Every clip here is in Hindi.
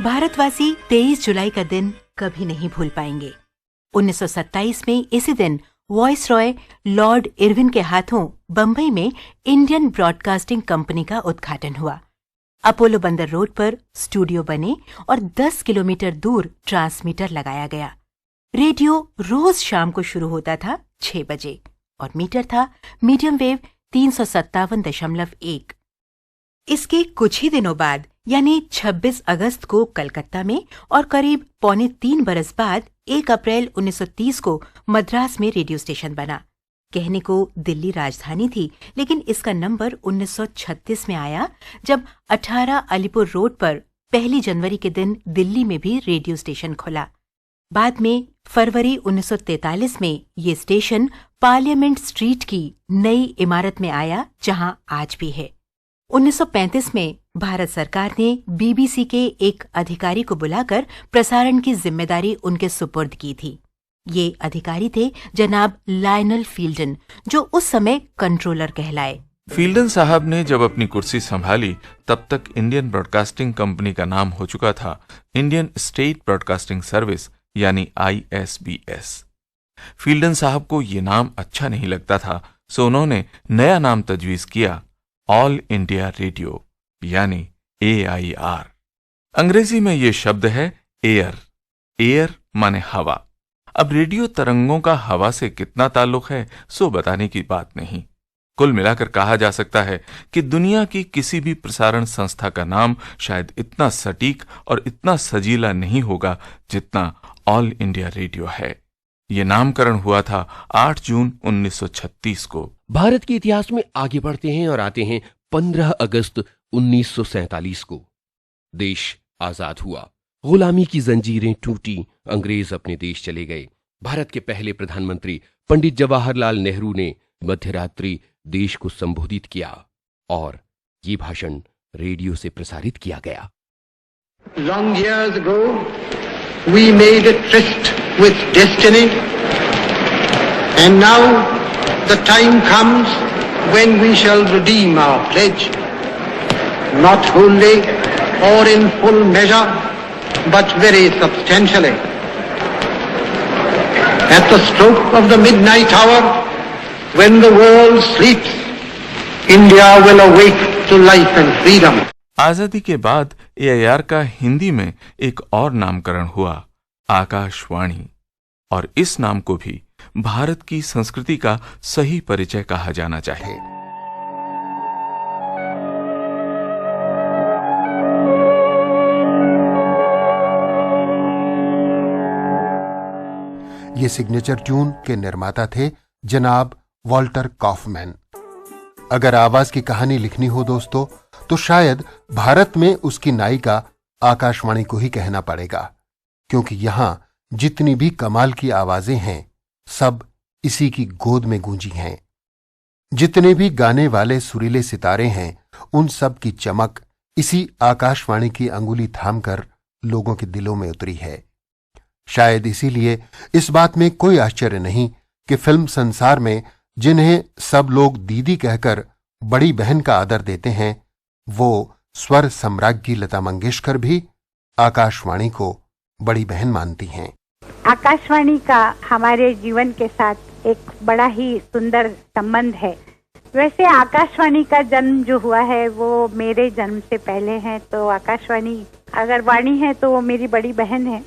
भारतवासी 23 जुलाई का दिन कभी नहीं भूल पाएंगे। 1927 में इसी दिन वॉइस रॉय लॉर्ड इरविन के हाथों बंबई में इंडियन ब्रॉडकास्टिंग कंपनी का उद्घाटन हुआ। अपोलो बंदर रोड पर स्टूडियो बने और 10 किलोमीटर दूर ट्रांसमीटर लगाया गया। रेडियो रोज शाम को शुरू होता था 6 बजे और मीटर था मीडियम वेव 357.1। इसके कुछ ही दिनों बाद यानी 26 अगस्त को कलकत्ता में और करीब 2.25 बरस बाद 1 अप्रैल 1930 को मद्रास में रेडियो स्टेशन बना। कहने को दिल्ली राजधानी थी, लेकिन इसका नंबर 1936 में आया जब 18 अलीपुर रोड पर 1 जनवरी के दिन दिल्ली में भी रेडियो स्टेशन खुला। बाद में फरवरी 1943 में ये स्टेशन पार्लियामेंट स्ट्रीट की नई इमारत में आया, जहां आज भी है। 1935 में भारत सरकार ने बीबीसी के एक अधिकारी को बुलाकर प्रसारण की जिम्मेदारी उनके सुपुर्द की थी। ये अधिकारी थे जनाब लायनल फील्डन, जो उस समय कंट्रोलर कहलाए। फील्डन साहब ने जब अपनी कुर्सी संभाली तब तक इंडियन ब्रॉडकास्टिंग कंपनी का नाम हो चुका था इंडियन स्टेट ब्रॉडकास्टिंग सर्विस यानी ISBS। फील्डन साहब को ये नाम अच्छा नहीं लगता था, सो उन्होंने नया नाम तजवीज किया ऑल इंडिया रेडियो यानी AIR। अंग्रेजी में ये शब्द है एयर। एयर माने हवा। अब रेडियो तरंगों का हवा से कितना ताल्लुक है सो बताने की बात नहीं। कुल मिलाकर कहा जा सकता है कि दुनिया की किसी भी प्रसारण संस्था का नाम शायद इतना सटीक और इतना सजीला नहीं होगा जितना ऑल इंडिया रेडियो है। ये नामकरण हुआ था 8 जून 1936 को। भारत के इतिहास में आगे बढ़ते हैं और आते हैं 15 अगस्त 1947 को। देश आजाद हुआ, गुलामी की जंजीरें टूटी, अंग्रेज अपने देश चले गए। भारत के पहले प्रधानमंत्री पंडित जवाहरलाल नेहरू ने मध्यरात्रि देश को संबोधित किया और ये भाषण रेडियो से प्रसारित किया गया। Long years ago, we made a tryst with destiny, and now the time comes when we shall redeem our pledge, not wholly or in full measure, but very substantially. At the stroke of the midnight hour, when the world sleeps, India will awake to life and freedom. आजादी के बाद AIR का हिंदी में एक और नामकरण हुआ आकाशवाणी, और इस नाम को भी भारत की संस्कृति का सही परिचय कहा जाना चाहिए। ये सिग्नेचर ट्यून के निर्माता थे जनाब वॉल्टर कॉफमैन। अगर आवाज की कहानी लिखनी हो दोस्तों, तो शायद भारत में उसकी नायिका आकाशवाणी को ही कहना पड़ेगा, क्योंकि यहां जितनी भी कमाल की आवाजें हैं सब इसी की गोद में गूंजी हैं। जितने भी गाने वाले सुरीले सितारे हैं उन सब की चमक इसी आकाशवाणी की अंगुली थामकर लोगों के दिलों में उतरी है। शायद इसीलिए इस बात में कोई आश्चर्य नहीं कि फिल्म संसार में जिन्हें सब लोग दीदी कहकर बड़ी बहन का आदर देते हैं, वो स्वर सम्राज्ञी लता मंगेशकर भी आकाशवाणी को बड़ी बहन मानती हैं। आकाशवाणी का हमारे जीवन के साथ एक बड़ा ही सुंदर संबंध है। वैसे आकाशवाणी का जन्म जो हुआ है वो मेरे जन्म से पहले है, तो आकाशवाणी अगर वाणी है तो वो मेरी बड़ी बहन है।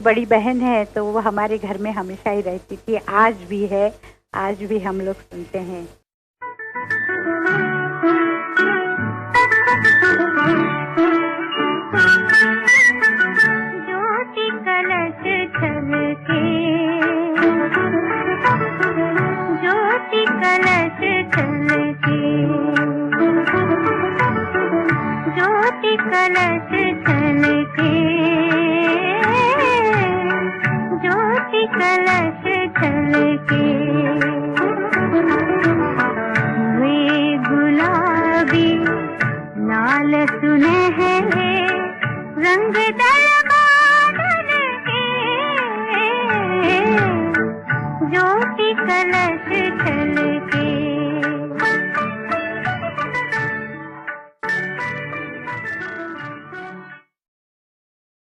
बड़ी बहन है तो वो हमारे घर में हमेशा ही रहती थी, आज भी है, आज भी हम लोग सुनते हैं। ज्योति कलश छलके, ज्योति कलश छलके, ज्योति कलश छलके, ज्योति कलश छलके, वे गुलाबी लाल सुनहरे रंग दला